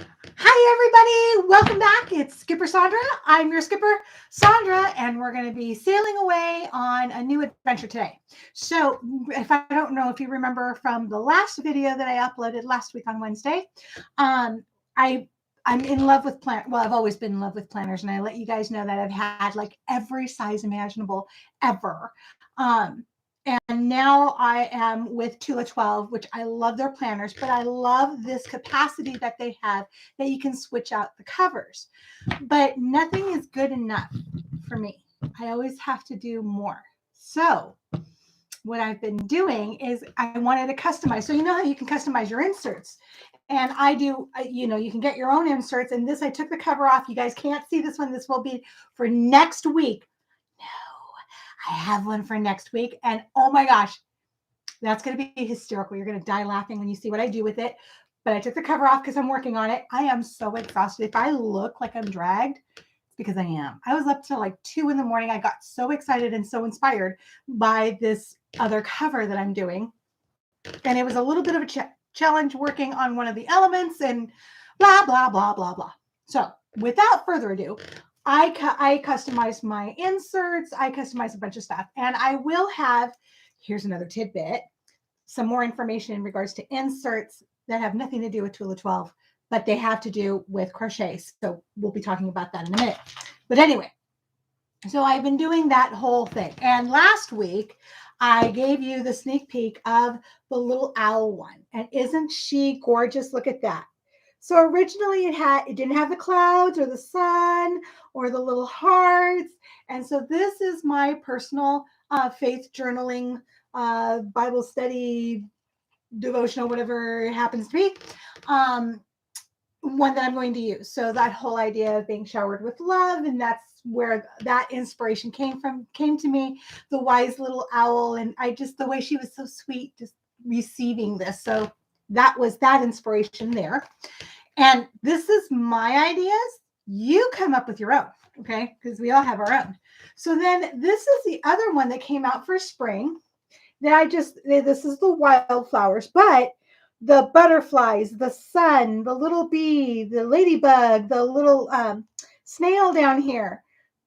Hi, everybody. Welcome back. It's Skipper Sandra. I'm your skipper, Sandra, and we're going to be sailing away on a new adventure today. So, if I don't know if you remember from the last video that I uploaded last week on Wednesday, um, I I'm in love with Well, I've always been in love with planners, and I let you guys know that I've had like every size imaginable ever. And now I am with Tula 12, which I love their planners, but I love this capacity that they have that you can switch out the covers. But nothing is good enough for me. I always have to do more. So, what I've been doing is I wanted to customize. So, you know how you can customize your inserts. And I do, you can get your own inserts. And this, I took the cover off. You guys can't see this one. This will be for next week. No, I have one for next week. And oh my gosh, that's going to be hysterical. You're going to die laughing when you see what I do with it. But I took the cover off because I'm working on it. I am so exhausted. If I look like I'm dragged, it's because I am. I was up till like 2 in the morning. I got so excited and so inspired by this other cover that I'm doing. And it was a little bit of a challenge working on one of the elements and blah, blah, blah, blah, blah. So without further ado, I customized my inserts. I customized a bunch of stuff. And I will have, here's another tidbit, some more information in regards to inserts that have nothing to do with Tula 12, but they have to do with crochet. So we'll be talking about that in a minute. But anyway, so I've been doing that whole thing. And last week, I gave you the sneak peek of the little owl one. And isn't she gorgeous? Look at that. So originally it didn't have the clouds or the sun or the little hearts. And so this is my personal faith journaling, Bible study, devotional, whatever it happens to be, one that I'm going to use. So that whole idea of being showered with love, and that's where that inspiration came to me. The wise little owl, and the way she was so sweet, just receiving this. So that was that inspiration there. And this is my ideas. You come up with your own, okay? Because we all have our own. So then this is the other one that came out for spring. This is the wildflowers, but the butterflies, the sun, the little bee, the ladybug, the little snail down here,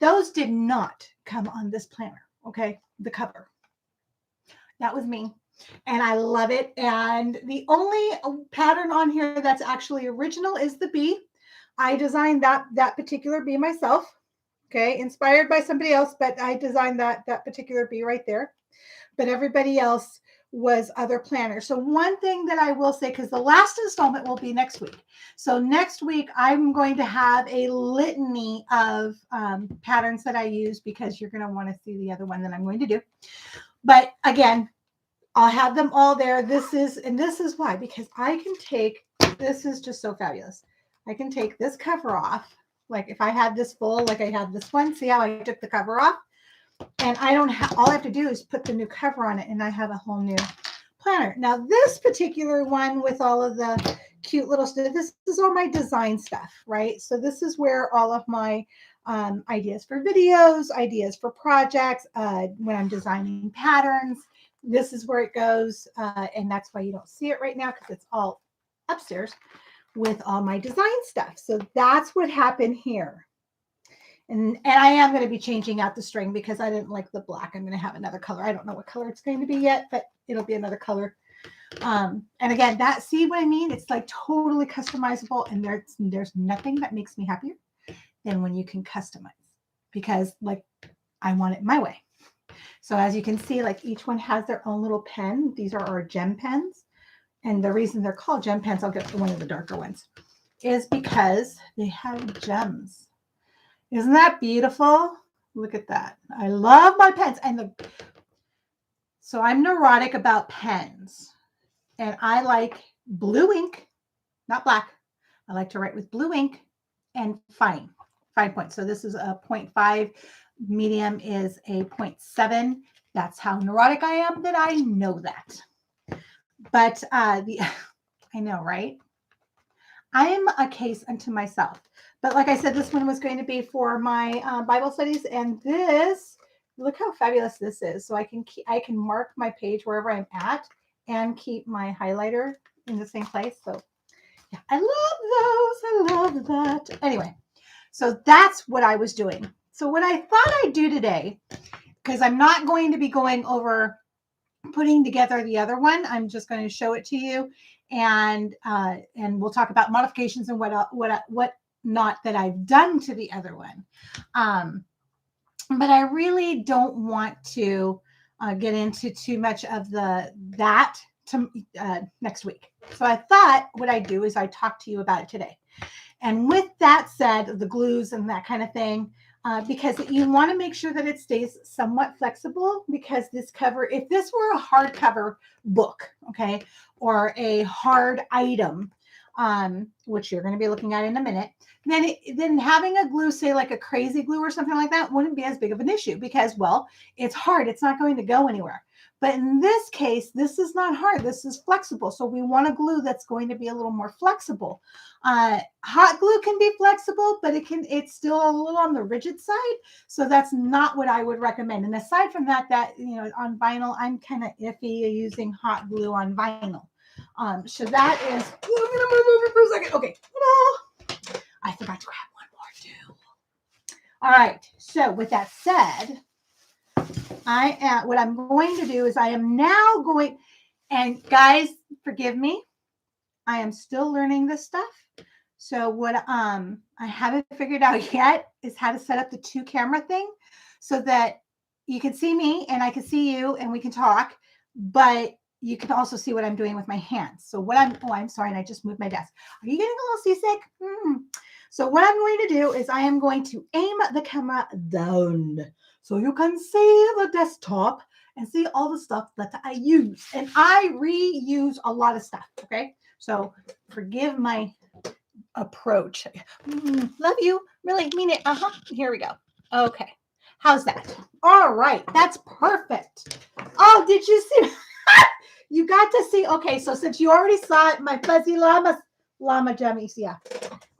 those did not come on this planner, okay? The cover. That was me. And I love it. And the only pattern on here that's actually original is the bee. I designed that particular bee myself, okay? Inspired by somebody else, but I designed that particular bee right there. But everybody else was other planners. So one thing that I will say, because the last installment will be next week. So next week, I'm going to have a litany of patterns that I use, because you're going to want to see the other one that I'm going to do. But again, I'll have them all there. This is why, because I can take, this is just so fabulous. I can take this cover off. Like if I had this full, like I have this one, see how I took the cover off? And I don't have, all I have to do is put the new cover on it, and I have a whole new planner. Now, this particular one with all of the cute little stuff, this is all my design stuff, right? So this is where all of my ideas for videos, ideas for projects, when I'm designing patterns, this is where it goes. And that's why you don't see it right now, because it's all upstairs with all my design stuff. So that's what happened here. And I am going to be changing out the string because I didn't like the black. I'm going to have another color. I don't know what color it's going to be yet, but it'll be another color. And again, see what I mean? It's like totally customizable, and there's nothing that makes me happier than when you can customize, because like I want it my way. So as you can see, like each one has their own little pen. These are our gem pens. And the reason they're called gem pens, I'll get to one of the darker ones, is because they have gems. Isn't that beautiful? Look at that. I love my pens. So I'm neurotic about pens. And I like blue ink, not black. I like to write with blue ink and fine points. So this is a 0.5. Medium is a 0.7. That's how neurotic I am, that I know that. But I know, right? I am a case unto myself. But like I said, this one was going to be for my Bible studies. And this, look how fabulous this is. So I can mark my page wherever I'm at and keep my highlighter in the same place. So yeah, I love those. I love that. Anyway, so that's what I was doing. So what I thought I'd do today, because I'm not going to be going over putting together the other one, I'm just going to show it to you, and we'll talk about modifications and what not that I've done to the other one. But I really don't want to get into too much of that to next week. So I thought what I'd do is I'd talk to you about it today. And with that said, the glues and that kind of thing, because you want to make sure that it stays somewhat flexible, because this cover, if this were a hardcover book, okay, or a hard item, which you're going to be looking at in a minute, then having a glue, say like a crazy glue or something like that, wouldn't be as big of an issue because, well, it's hard. It's not going to go anywhere. But in this case, this is not hard. This is flexible. So we want a glue that's going to be a little more flexible. Hot glue can be flexible, but it's still a little on the rigid side. So that's not what I would recommend. And aside from that, on vinyl, I'm kind of iffy using hot glue on vinyl. So that is, I'm going to move over for a second. Okay. I forgot to grab one more too. All right. So with that said, what I'm going to do is I am now going, and guys, forgive me, I am still learning this stuff. So what I haven't figured out yet is how to set up the 2-camera thing so that you can see me and I can see you and we can talk, but you can also see what I'm doing with my hands. So I'm sorry, and I just moved my desk. Are you getting a little seasick? So what I'm going to do is I am going to aim the camera down so you can see the desktop and see all the stuff that I use. And I reuse a lot of stuff, okay? So forgive my approach. Love you. Really mean it. Here we go. Okay. How's that? All right. That's perfect. Oh, did you see? You got to see. Okay. So since you already saw it, my fuzzy llama jammies. Yeah.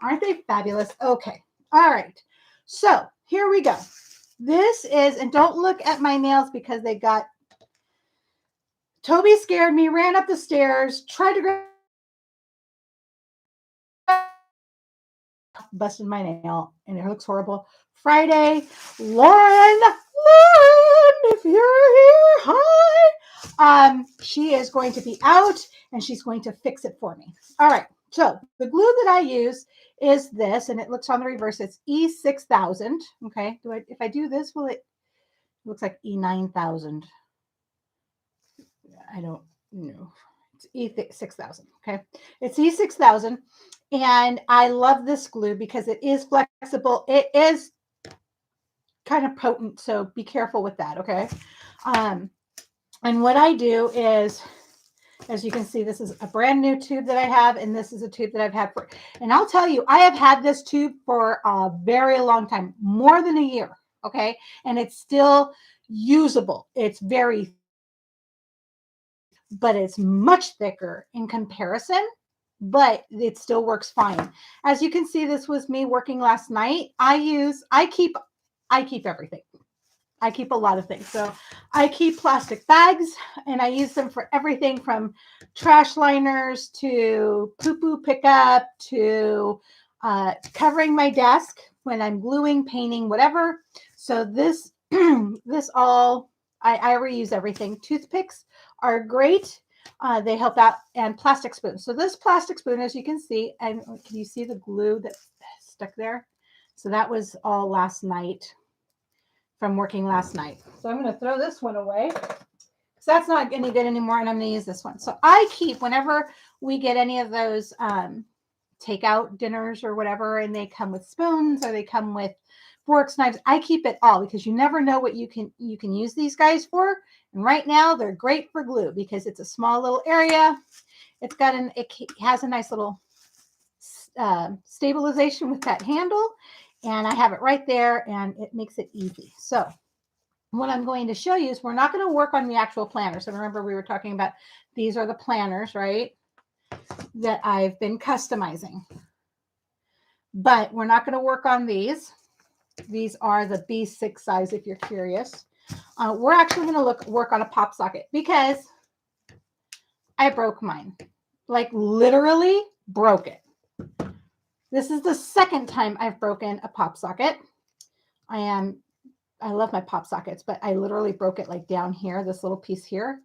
Aren't they fabulous? Okay. All right. So here we go. This is, and don't look at my nails because they got, Toby scared me, ran up the stairs, tried to grab, busted my nail, and it looks horrible. Friday, Lauren, if you're here, hi. She is going to be out and she's going to fix it for me. All right. So the glue that I use is this, and it looks on the reverse. It's E6000. Okay. If I do this, will it looks like E9000? I don't know. It's E6000. Okay. It's E6000. And I love this glue because it is flexible. It is kind of potent. So be careful with that. Okay. And what I do is, as you can see, this is a brand new tube that I have, and this is a tube that I've had for, and I'll tell you, I have had this tube for a very long time, more than a year. Okay. And it's still usable. It's but it's much thicker in comparison, but it still works fine. As you can see, this was me working last night. I keep everything. I keep a lot of things. So I keep plastic bags, and I use them for everything from trash liners to poo-poo pickup to covering my desk when I'm gluing, painting, whatever. So this, I reuse everything. Toothpicks are great. They help out, and plastic spoons. So this plastic spoon, as you can see, and can you see the glue that's stuck there? So that was all last night. From working last night. So I'm going to throw this one away because that's not any good anymore, and I'm going to use this one. So I keep, whenever we get any of those takeout dinners or whatever, and they come with spoons or they come with forks, knives, I keep it all because you never know what you can use these guys for. And right now they're great for glue because it's a small little area. It has a nice little stabilization with that handle. And I have it right there, and it makes it easy. So what I'm going to show you is we're not going to work on the actual planner. So remember, we were talking about these are the planners, right, that I've been customizing. But we're not going to work on these. These are the B6 size, if you're curious. We're actually going to work on a pop socket because I broke mine. Like literally broke it. This is the second time I've broken a pop socket. I love my pop sockets, but I literally broke it like down here, this little piece here.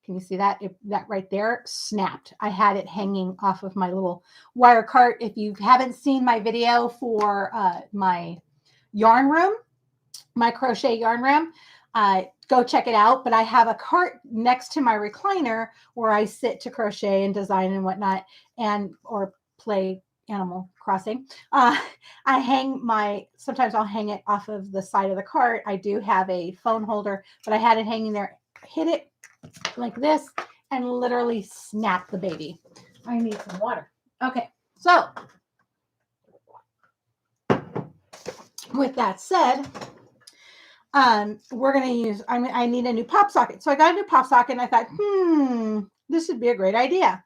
Can you see that? That right there snapped. I had it hanging off of my little wire cart. If you haven't seen my video for my yarn room, my crochet yarn room, go check it out. But I have a cart next to my recliner where I sit to crochet and design and whatnot, or play Animal Crossing. Sometimes I'll hang it off of the side of the cart. I do have a phone holder, but I had it hanging there, hit it like this, and literally snapped the baby. I need some water. Okay, so with that said, we're going to use, I need a new pop socket. So I got a new pop socket and I thought, this would be a great idea.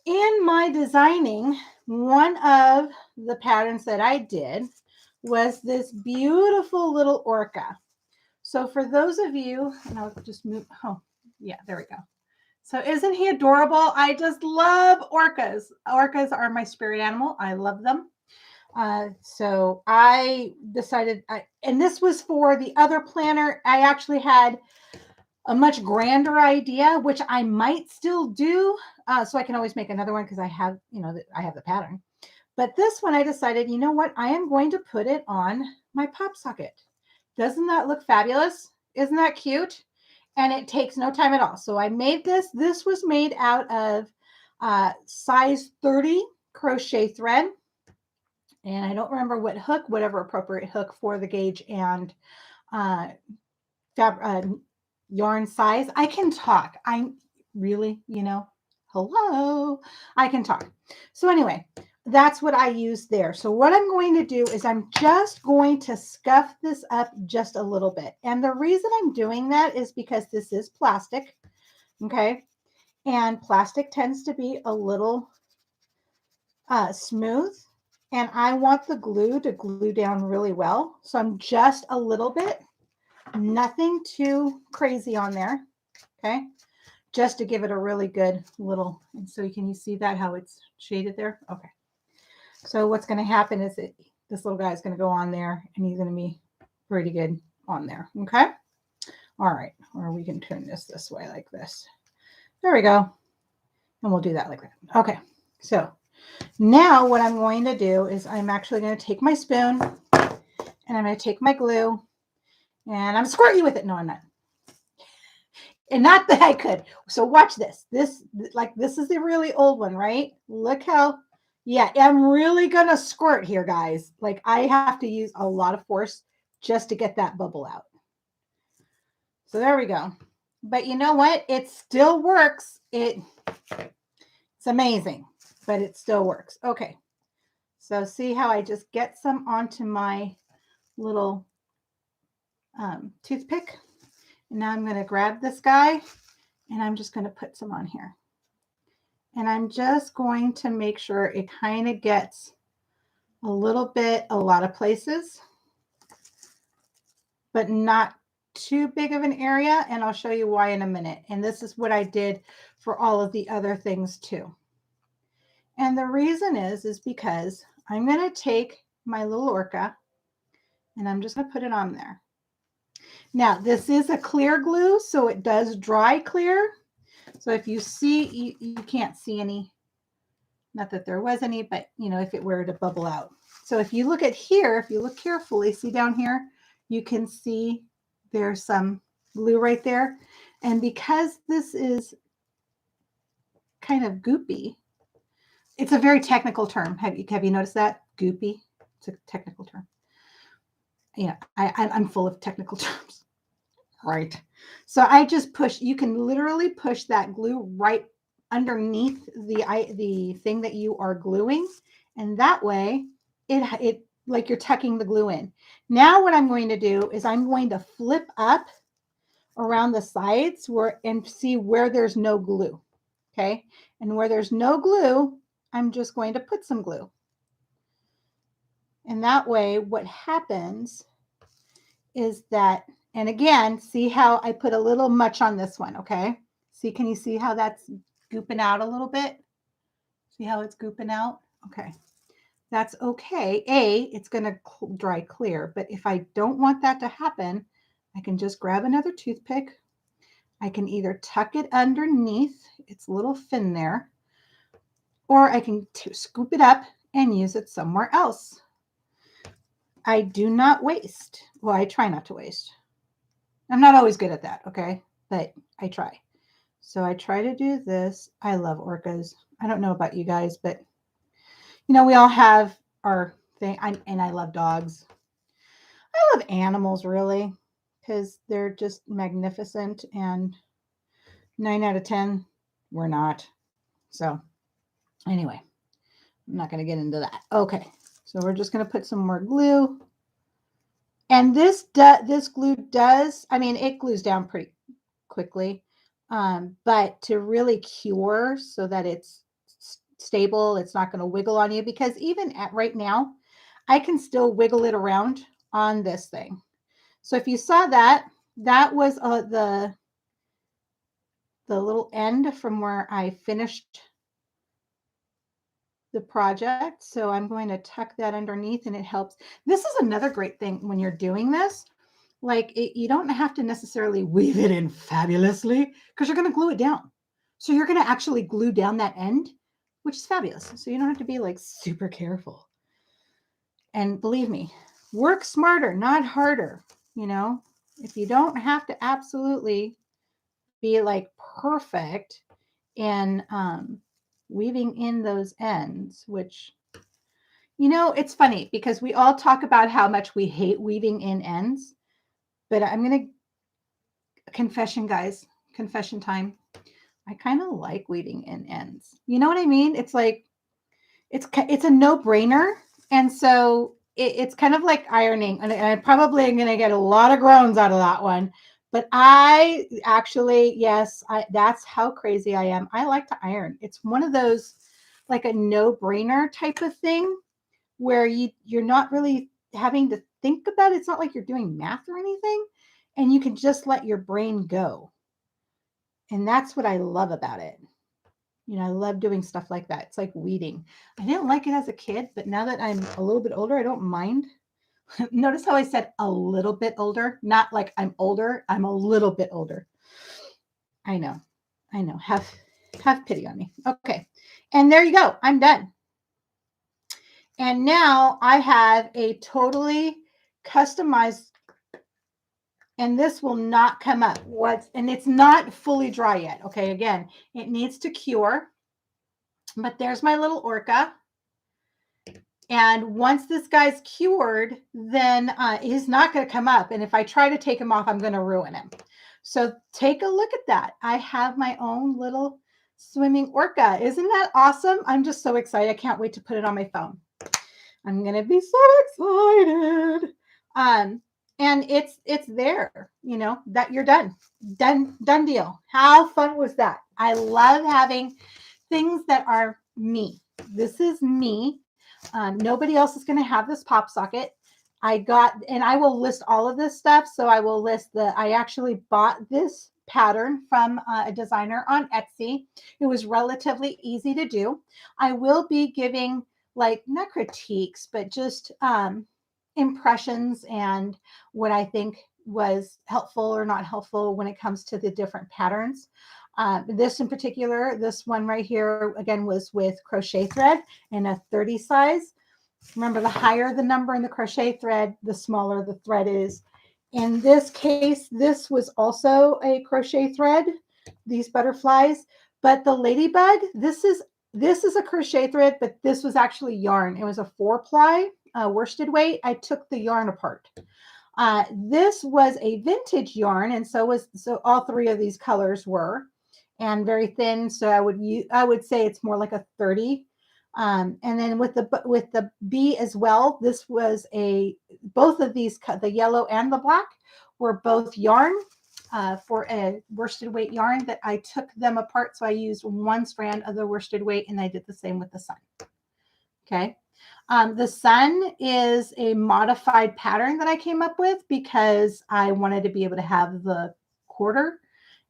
In my designing, one of the patterns that I did was this beautiful little orca. So for those of you, and I'll just move, yeah, there we go. So isn't he adorable? I just love orcas. Orcas are my spirit animal. I love them. So I decided, and this was for the other planner. I actually had a much grander idea, which I might still do. So I can always make another one because I have, I have the pattern. But this one I decided, you know what? I am going to put it on my pop socket. Doesn't that look fabulous? Isn't that cute? And it takes no time at all. So I made this. This was made out of size 30 crochet thread. And I don't remember what hook, whatever appropriate hook for the gauge and yarn size. I can talk. I'm really, hello. I can talk. So anyway, that's what I use there. So what I'm going to do is I'm just going to scuff this up just a little bit. And the reason I'm doing that is because this is plastic. Okay. And plastic tends to be a little smooth. And I want the glue to glue down really well. So I'm just a little bit, nothing too crazy on there. Okay. Just to give it a really good little, and so can you see that how it's shaded there? Okay. So what's going to happen is this little guy is going to go on there and he's going to be pretty good on there. Okay. All right. Or we can turn this way like this. There we go. And we'll do that like that. Okay. So now what I'm going to do is I'm actually going to take my spoon and I'm going to take my glue and I'm going to squirt you with it. No, I'm not. And not that I could. So watch this. This is the really old one, right? Look how, yeah, I'm really going to squirt here, guys. Like I have to use a lot of force just to get that bubble out. So there we go. But you know what? It still works. It's amazing, but it still works. Okay. So see how I just get some onto my little toothpick. And now I'm going to grab this guy and I'm just going to put some on here. And I'm just going to make sure it kind of gets a lot of places, but not too big of an area. And I'll show you why in a minute. And this is what I did for all of the other things too. And the reason is because I'm going to take my little orca and I'm just going to put it on there. Now, this is a clear glue, so it does dry clear. So if you see, you can't see any, not that there was any, but if it were to bubble out. So if you look at here, if you look carefully, see down here, you can see there's some glue right there. And because this is kind of goopy, it's a very technical term. Have you noticed that? Goopy. It's a technical term. Yeah, I'm full of technical terms. Right. So I just push, you can literally push that glue right underneath the thing that you are gluing. And that way it like you're tucking the glue in. Now what I'm going to do is I'm going to flip up around the sides and see where there's no glue. Okay. And where there's no glue, I'm just going to put some glue. And that way what happens is that, and again, see how I put a little much on this one, okay? See, can you see how that's gooping out a little bit? See how it's gooping out? Okay. that's okay. It's going to dry clear, but if I don't want that to happen, I can just grab another toothpick. I can either tuck it underneath its little fin there, or I can scoop it up and use it somewhere else. I do not waste. Well, I try not to waste. I'm not always good at that, okay? But I try. So I try to do this. I love orcas. I don't know about you guys, but we all have our thing. And I love dogs. I love animals, really, because they're just magnificent. And 9 out of 10, we're not. So anyway, I'm not going to get into that. Okay, so we're just going to put some more glue. And this glue does, it glues down pretty quickly. But to really cure so that it's stable, it's not going to wiggle on you, because even at right now, I can still wiggle it around on this thing. So if you saw that was the little end from where I finished the project. So I'm going to tuck that underneath, and it helps. This is another great thing when you're doing this. You don't have to necessarily weave it in fabulously, because you're going to glue it down. So you're going to actually glue down that end, which is fabulous. So you don't have to be super careful. And believe me, work smarter, not harder. If you don't have to absolutely be perfect in weaving in those ends, which, it's funny because we all talk about how much we hate weaving in ends, but I'm going to confession time. I kind of like weaving in ends. You know what I mean? It's it's a no-brainer. And so it's kind of like ironing, and I probably am going to get a lot of groans out of that one. But I actually, yes, that's how crazy I am. I like to iron. It's one of those a no-brainer type of thing where you're not really having to think about it. It's not like you're doing math or anything, and you can just let your brain go. And that's what I love about it. I love doing stuff like that. It's like weeding. I didn't like it as a kid, but now that I'm a little bit older, I don't mind. Notice how I said a little bit older, not like I'm older. I'm a little bit older. I know. Have pity on me. Okay. And there you go. I'm done. And now I have a totally customized, and this will not come up. And it's not fully dry yet. Okay. Again, it needs to cure. But there's my little orca. And once this guy's cured, then he's not going to come up. And if I try to take him off, I'm going to ruin him. So take a look at that. I have my own little swimming orca. Isn't that awesome? I'm just so excited. I can't wait to put it on my phone. I'm going to be so excited. And it's there, that you're done. Done deal. How fun was that? I love having things that are me. This is me. Nobody else is going to have this pop socket. And I will list all of this stuff. So I will list I actually bought this pattern from a designer on Etsy. It was relatively easy to do. I will be giving not critiques, but just impressions and what I think was helpful or not helpful when it comes to the different patterns. This in particular, this one right here, again, was with crochet thread in a 30 size. Remember, the higher the number in the crochet thread, the smaller the thread is. In this case, this was also a crochet thread, these butterflies, but the ladybug, this is a crochet thread, but this was actually yarn. It was a 4-ply worsted weight. I took the yarn apart. This was a vintage yarn, and so all 3 of these colors were, and very thin. So I would say it's more like a 30. And then with the bee as well, this was both of these, the yellow and the black, were both yarn for a worsted weight yarn that I took them apart. So I used one strand of the worsted weight, and I did the same with the sun. Okay. The sun is a modified pattern that I came up with because I wanted to be able to have the quarter,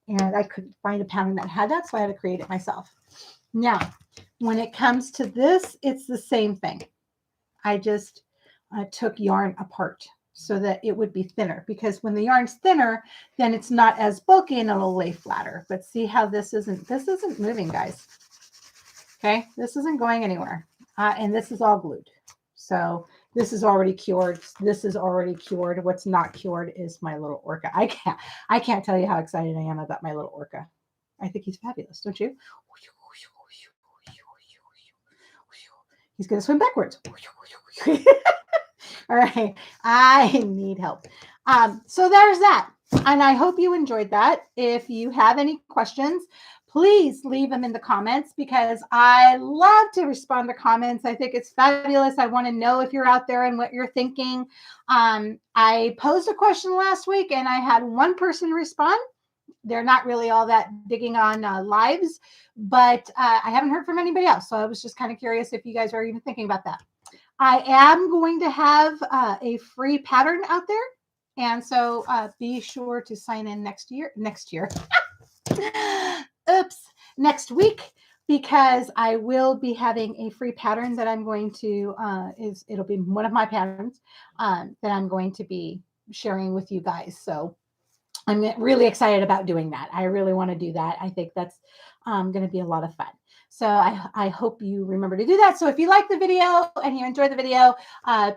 and I couldn't find a pattern that had that, so I had to create it myself. Now, when it comes to this, it's the same thing. I just took yarn apart so that it would be thinner, because when the yarn's thinner, then it's not as bulky and it'll lay flatter. But see how this isn't moving, guys. Okay, this isn't going anywhere. And this is all glued. So this is already cured. This is already cured. What's not cured is my little orca. I can't tell you how excited I am about my little orca. I think he's fabulous, don't you? He's going to swim backwards. All right. I need help. So there's that. And I hope you enjoyed that. If you have any questions, please leave them in the comments, because I love to respond to comments. I think it's fabulous. I want to know if you're out there and what you're thinking. I posed a question last week and I had one person respond. They're not really all that digging on lives, but I haven't heard from anybody else. So I was just kind of curious if you guys are even thinking about that. I am going to have a free pattern out there. And so be sure to sign in next year. Oops, next week, because I will be having a free pattern that I'm going to, it'll be one of my patterns that I'm going to be sharing with you guys. So I'm really excited about doing that. I really want to do that. I think that's going to be a lot of fun. So I hope you remember to do that. So if you like the video and you enjoy the video,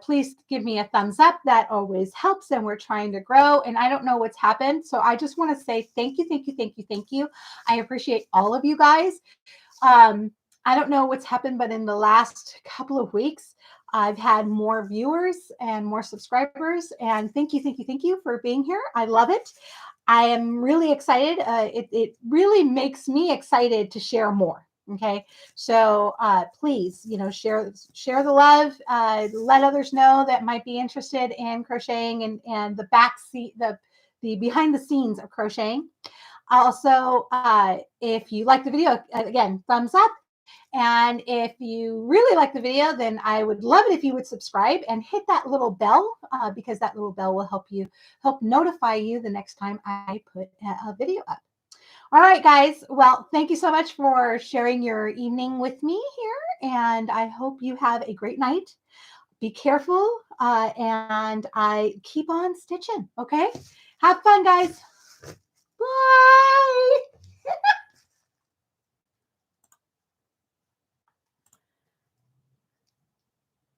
please give me a thumbs up. That always helps. And we're trying to grow. And I don't know what's happened. So I just want to say thank you, thank you, thank you, thank you. I appreciate all of you guys. I don't know what's happened, but in the last couple of weeks, I've had more viewers and more subscribers. And thank you, thank you, thank you for being here. I love it. I am really excited. It really makes me excited to share more. Okay, so please, share the love. Let others know that might be interested in crocheting and the the behind the scenes of crocheting. Also, if you like the video, again, thumbs up. And if you really like the video, then I would love it if you would subscribe and hit that little bell, because that little bell will help notify you the next time I put a video up. All right, guys. Well, thank you so much for sharing your evening with me here. And I hope you have a great night. Be careful, and I keep on stitching. Okay. Have fun, guys. Bye.